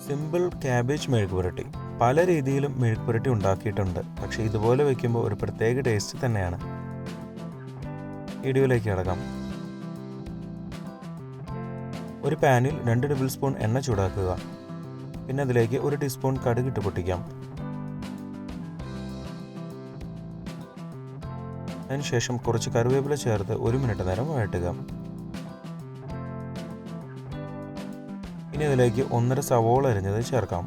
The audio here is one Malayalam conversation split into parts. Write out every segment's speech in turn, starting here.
Simple cabbage മെഴുക്കുപുരട്ടി. പല രീതിയിലും മെഴുക്കുപുരട്ടി ഉണ്ടാക്കിയിട്ടുണ്ട്, പക്ഷേ ഇതുപോലെ വയ്ക്കുമ്പോൾ ഒരു പ്രത്യേക ടേസ്റ്റ് തന്നെയാണ്. വീഡിയോയിലേക്ക് കിടക്കാം. ഒരു പാനിൽ 2 ടേബിൾ സ്പൂൺ എണ്ണ ചൂടാക്കുക. പിന്നെ അതിലേക്ക് 1 ടീസ്പൂൺ കടുക് ഇട്ട് പൊട്ടിക്കാം. അതിനുശേഷം കുറച്ച് കറിവേപ്പില ചേർത്ത് 1 മിനിറ്റ് നേരം വഴറ്റുക. ഇനി അതിലേക്ക് 1.5 സവോള അരിഞ്ഞത് ചേർക്കാം.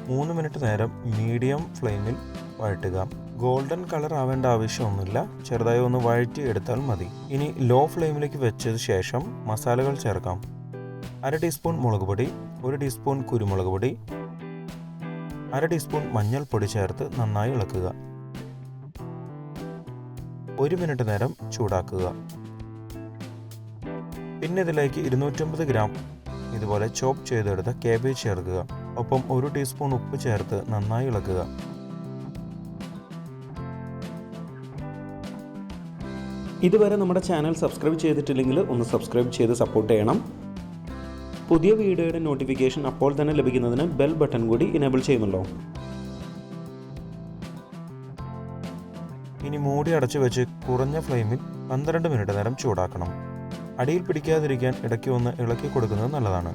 3 മിനിറ്റ് നേരം മീഡിയം ഫ്ലെയിമിൽ വഴറ്റുക. ഗോൾഡൻ കളർ ആവേണ്ട ആവശ്യമൊന്നുമില്ല, ചെറുതായി ഒന്ന് വഴറ്റി എടുത്താൽ മതി. ഇനി ലോ ഫ്ലെയിമിലേക്ക് വെച്ചത് ശേഷം മസാലകൾ ചേർക്കാം. 1/2 ടീസ്പൂൺ മുളക് പൊടി, 1 ടീസ്പൂൺ കുരുമുളക് പൊടി, 1/2 ടീസ്പൂൺ മഞ്ഞൾപ്പൊടി ചേർത്ത് നന്നായി ഇളക്കുക. 1 മിനിറ്റ് നേരം ചൂടാക്കുക. പിന്നെ ഇതിലേക്ക് 250 ഗ്രാം ഇതുപോലെ ചോപ്പ് ചെയ്തെടുത്ത കാബേജ് ചേർക്കുക. ഒപ്പം 1 ടീസ്പൂൺ ഉപ്പ് ചേർത്ത് നന്നായി ഇളക്കുക. ഇതുവരെ നമ്മുടെ ചാനൽ സബ്സ്ക്രൈബ് ചെയ്തിട്ടില്ലെങ്കിൽ ഒന്ന് സബ്സ്ക്രൈബ് ചെയ്ത് സപ്പോർട്ട് ചെയ്യണം. പുതിയ വീഡിയോയുടെ നോട്ടിഫിക്കേഷൻ അപ്പോൾ തന്നെ ലഭിക്കുന്നതിന് ബെൽ ബട്ടൺ കൂടി ഇനേബിൾ ചെയ്യുമല്ലോ. ഇനി മൂടി അടച്ചു വെച്ച് കുറഞ്ഞ ഫ്ലെയിമിൽ 12 മിനിറ്റ് നേരം ചൂടാക്കണം. അടിയിൽ പിടിക്കാതിരിക്കാൻ ഇടയ്ക്ക് ഒന്ന് ഇളക്കി കൊടുക്കുന്നത് നല്ലതാണ്.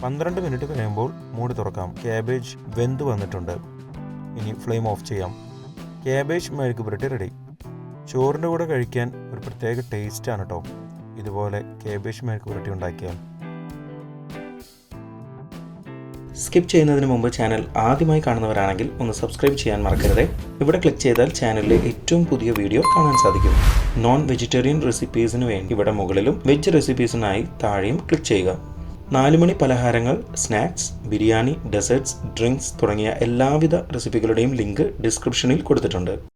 12 മിനിറ്റ് കഴിയുമ്പോൾ മൂടി തുറക്കാം. ക്യാബേജ് വെന്ത് വന്നിട്ടുണ്ട്. ഇനി ഫ്ലെയിം ഓഫ് ചെയ്യാം. ക്യാബേജ് മെഴുക്കുപുരട്ടി റെഡി. ചോറിൻ്റെ കൂടെ കഴിക്കാൻ ഒരു പ്രത്യേക ടേസ്റ്റാണ് കേട്ടോ ഇതുപോലെ ക്യാബേജ് മെഴുക്കുപുരട്ടി ഉണ്ടാക്കിയാൽ. സ്കിപ്പ് ചെയ്യുന്നതിന് മുമ്പ് ചാനൽ ആദ്യമായി കാണുന്നവരാണെങ്കിൽ ഒന്ന് സബ്സ്ക്രൈബ് ചെയ്യാൻ മറക്കരുത്. ഇവിടെ ക്ലിക്ക് ചെയ്താൽ ചാനലിലെ ഏറ്റവും പുതിയ വീഡിയോ കാണാൻ സാധിക്കും. നോൺ വെജിറ്റേറിയൻ റെസിപ്പീസിന് വേണ്ടി ഇവിടെ മുകളിലും വെജ് റെസിപ്പീസിനായി താഴെയും ക്ലിക്ക് ചെയ്യുക. 4 മണി പലഹാരങ്ങൾ, സ്നാക്സ്, ബിരിയാണി, ഡെസേർട്സ്, ഡ്രിങ്ക്സ് തുടങ്ങിയ എല്ലാവിധ റെസിപ്പികളുടെയും ലിങ്ക് ഡിസ്ക്രിപ്ഷനിൽ കൊടുത്തിട്ടുണ്ട്.